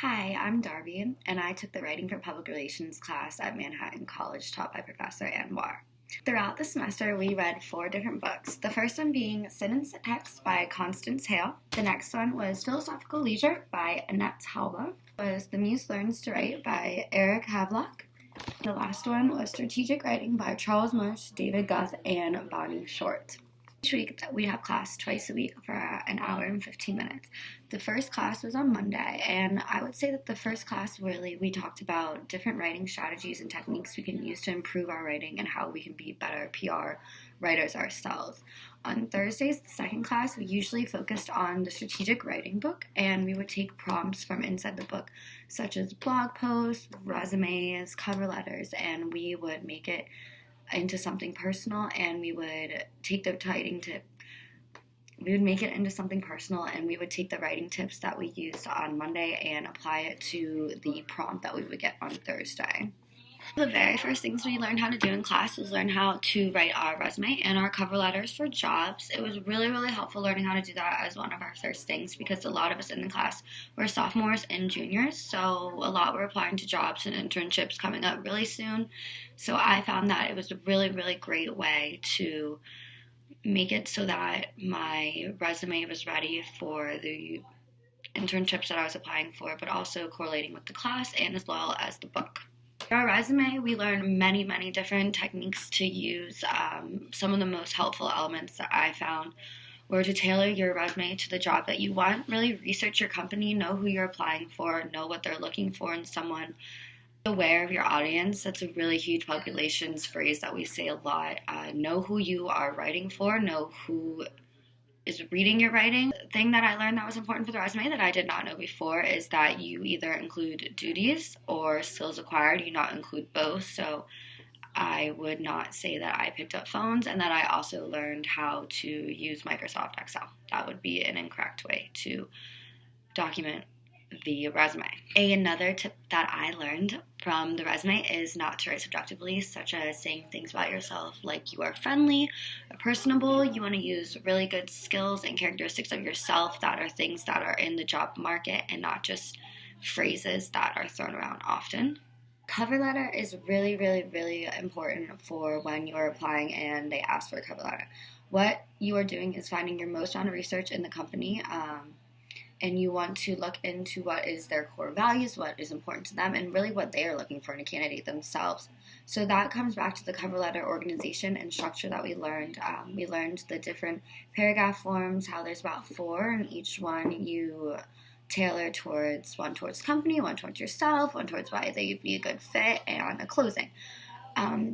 Hi, I'm Darby, and I took the Writing for Public Relations class at Manhattan College taught by Professor Anwar. Throughout the semester, we read 4 different books. The first one being Sin and Text by Constance Hale. The next one was Philosophical Leisure by Annette Halba. Was The Muse Learns to Write by Eric Havelock. The last one was Strategic Writing by Charles Marsh, David Guth, and Bonnie Short. Each week we have class twice a week for an hour and 15 minutes. The first class was on Monday, and I would say that the first class we talked about different writing strategies and techniques we can use to improve our writing and how we can be better PR writers ourselves. On Thursdays, the second class, we usually focused on the strategic writing book, and we would take prompts from inside the book, such as blog posts, resumes, cover letters, and we would make it into something personal, and we would take the writing tip. We would make it into something personal, and we would take the writing tips that we used on Monday and apply it to the prompt that we would get on Thursday. The very first things we learned how to do in class was learn how to write our resume and our cover letters for jobs. It was really, really helpful learning how to do that as one of our first things because a lot of us in the class were sophomores and juniors, so a lot were applying to jobs and internships coming up really soon. So I found that it was a really, really great way to make it so that my resume was ready for the internships that I was applying for, but also correlating with the class and as well as the book. For our resume, we learned many, many different techniques to use. Some of the most helpful elements that I found were to tailor your resume to the job that you want. Really research your company, know who you're applying for, know what they're looking for in someone. Aware of your audience. That's a really huge public relations phrase that we say a lot. Know who you are writing for, know who is reading your writing. The thing that I learned that was important for the resume that I did not know before is that you either include duties or skills acquired. You not include both. So I would not say that I picked up phones and that I also learned how to use Microsoft Excel. That would be an incorrect way to document the resume. Another tip that I learned from the resume is not to write subjectively, such as saying things about yourself like you are friendly or personable. You want to use really good skills and characteristics of yourself that are things that are in the job market and not just phrases that are thrown around often. Cover letter is really, really, really important for when you're applying and they ask for a cover letter. What you are doing is finding your most round of research in the company, and you want to look into what is their core values, what is important to them, and really what they are looking for in a candidate themselves. So that comes back to the cover letter organization and structure that we learned. We learned the different paragraph forms, how there's about 4, and each one you tailor towards one towards the company, one towards yourself, one towards why they'd be a good fit, and a closing.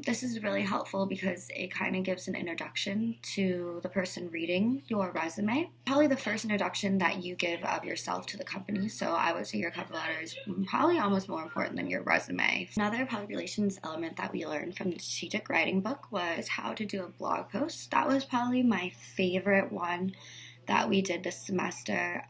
This is really helpful because it kind of gives an introduction to the person reading your resume. Probably the first introduction that you give of yourself to the company, so I would say your cover letter is probably almost more important than your resume. Another public relations element that we learned from the strategic writing book was how to do a blog post. That was probably my favorite one that we did this semester.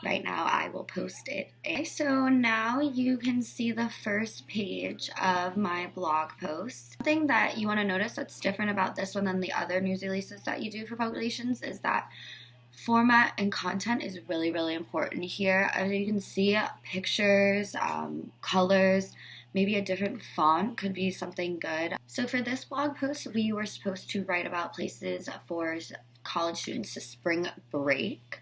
Right now, I will post it. Okay, so now you can see the first page of my blog post. Something that you want to notice that's different about this one than the other news releases that you do for public relations is that format and content is really, really important here. As you can see, pictures, colors, maybe a different font could be something good. So for this blog post, we were supposed to write about places for college students to spring break.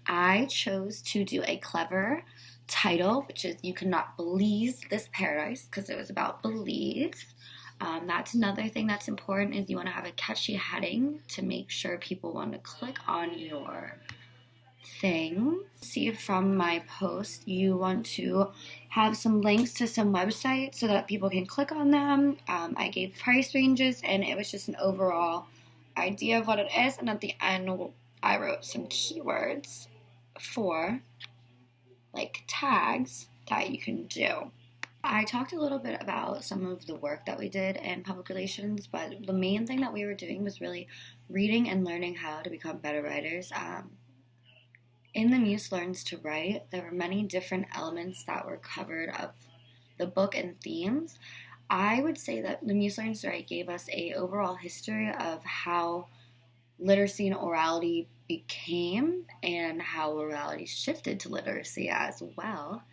I chose to do a clever title, which is You Cannot Believe This Paradise, because it was about Belize. That's another thing that's important is you want to have a catchy heading to make sure people want to click on your thing. See from my post, you want to have some links to some websites so that people can click on them. I gave price ranges, and it was just an overall idea of what it is, and at the end I wrote some keywords for like tags that you can do. I talked a little bit about some of the work that we did in public relations, but the main thing that we were doing was really reading and learning how to become better writers. In the Muse Learns to Write, there were many different elements that were covered of the book and themes. I would say that the Muse Learns to Write gave us a overall history of how literacy and orality became and how orality shifted to literacy as well.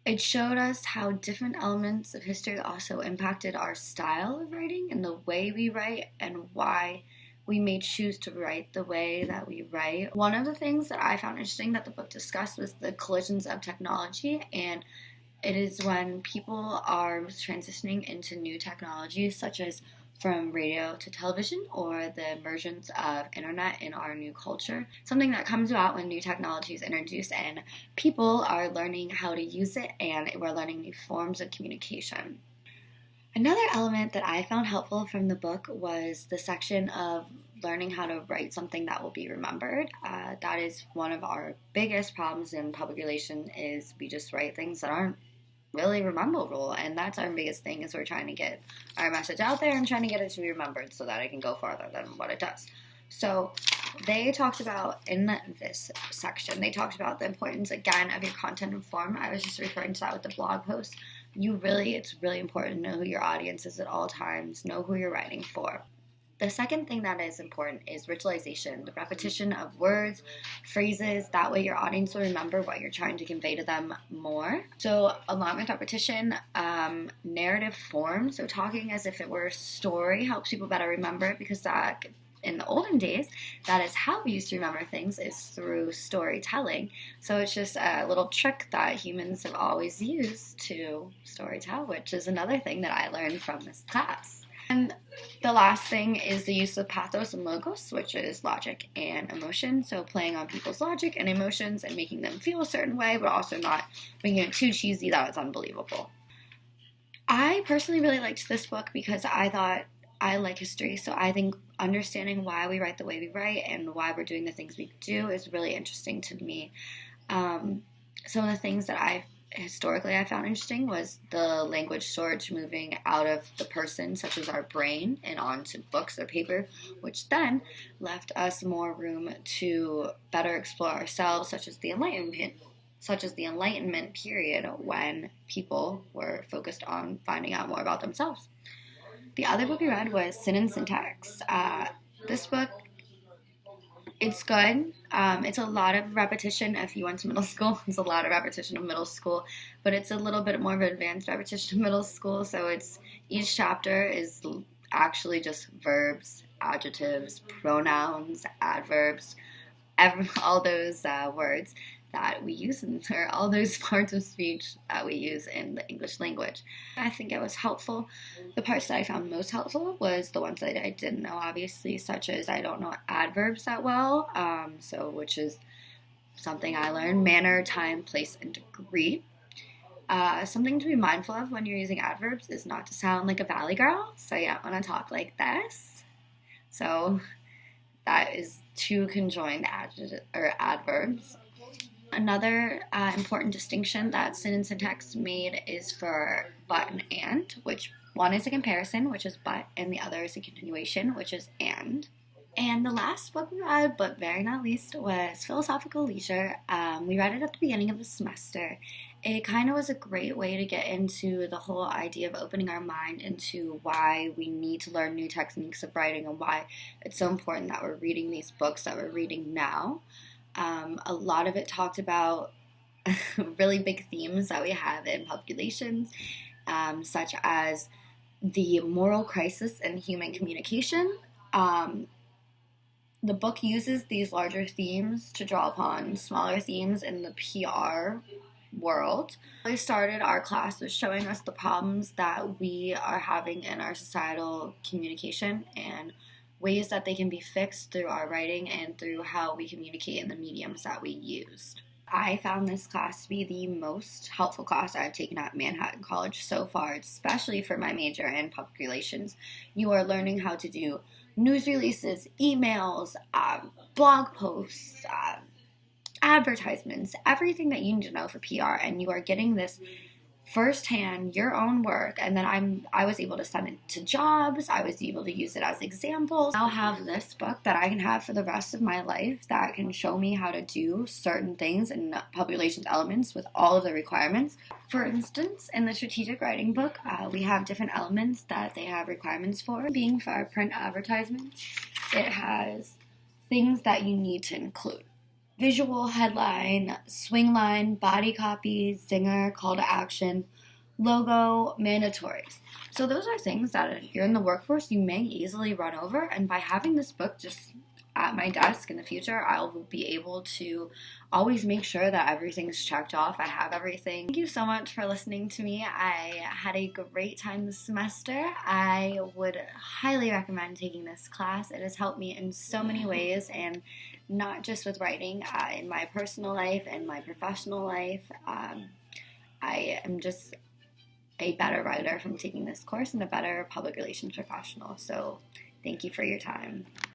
It showed us how different elements of history also impacted our style of writing and the way we write and why we may choose to write the way that we write. One of the things that I found interesting that the book discussed was the collisions of technology, and it is when people are transitioning into new technologies, such as from radio to television, or the emergence of internet in our new culture. Something that comes about when new technology is introduced and people are learning how to use it, and we're learning new forms of communication. Another element that I found helpful from the book was the section of learning how to write something that will be remembered. That is one of our biggest problems in public relations, is we just write things that aren't really rememberable, and that's our biggest thing, is we're trying to get our message out there and trying to get it to be remembered so that it can go farther than what it does. So they talked about, in this section, they talked about the importance, again, of your content and form. I was just referring to that with the blog post. It's really important to know who your audience is at all times, know who you're writing for. The second thing that is important is ritualization, the repetition of words, phrases. That way your audience will remember what you're trying to convey to them more. So along with repetition, narrative form, so talking as if it were a story, helps people better remember it, because that, in the olden days, that is how we used to remember things, is through storytelling. So it's just a little trick that humans have always used to storytell, which is another thing that I learned from this class. And the last thing is the use of pathos and logos, which is logic and emotion. So playing on people's logic and emotions and making them feel a certain way, but also not making it too cheesy that it's unbelievable. I personally really liked this book because I thought I like history, so I think understanding why we write the way we write and why we're doing the things we do is really interesting to me. Some of the things that I found interesting was the language storage moving out of the person, such as our brain, and onto books or paper, which then left us more room to better explore ourselves, such as the Enlightenment period, when people were focused on finding out more about themselves. The other book we read was Sin and Syntax. This book, it's good. It's a lot of repetition. If you went to middle school, it's a lot of repetition of middle school, but it's a little bit more of advanced repetition of middle school. So each chapter is actually just verbs, adjectives, pronouns, adverbs, all those words that we use, or all those parts of speech that we use in the English language. I think it was helpful. The parts that I found most helpful was the ones that I didn't know, obviously, such as I don't know adverbs that well, which is something I learned: manner, time, place, and degree. Something to be mindful of when you're using adverbs is not to sound like a valley girl, so you don't want to talk like this. So that is two conjoined adverbs. Another important distinction that Sin and Syntax made is for but and, which one is a comparison, which is but, and the other is a continuation, which is and. And the last book we read, but very not least, was Philosophical Leisure. We read it at the beginning of the semester. It kind of was a great way to get into the whole idea of opening our mind into why we need to learn new techniques of writing and why it's so important that we're reading these books that we're reading now. A lot of it talked about really big themes that we have in public relations, such as the moral crisis in human communication. The book uses these larger themes to draw upon smaller themes in the PR world. We started our class with showing us the problems that we are having in our societal communication and ways that they can be fixed through our writing and through how we communicate in the mediums that we used. I found this class to be the most helpful class I've taken at Manhattan College so far, especially for my major in public relations. You are learning how to do news releases, emails, blog posts, advertisements, everything that you need to know for PR, and you are getting this firsthand, your own work, and then I was able to send it to jobs. I was able to use it as examples. I'll have this book that I can have for the rest of my life that can show me how to do certain things in public relations elements with all of the requirements. For instance, in the strategic writing book, we have different elements that they have requirements for. Being for our print advertisements, it has things that you need to include. visual headline, swing line, body copy, zinger, call to action, logo, mandatories. So those are things that if you're in the workforce, you may easily run over. And by having this book just at my desk in the future, I'll be able to always make sure that everything's checked off. I have everything. Thank you so much for listening to me. I had a great time this semester. I would highly recommend taking this class. It has helped me in so many ways, and not just with writing, in my personal life and my professional life. I am just a better writer from taking this course and a better public relations professional. So thank you for your time.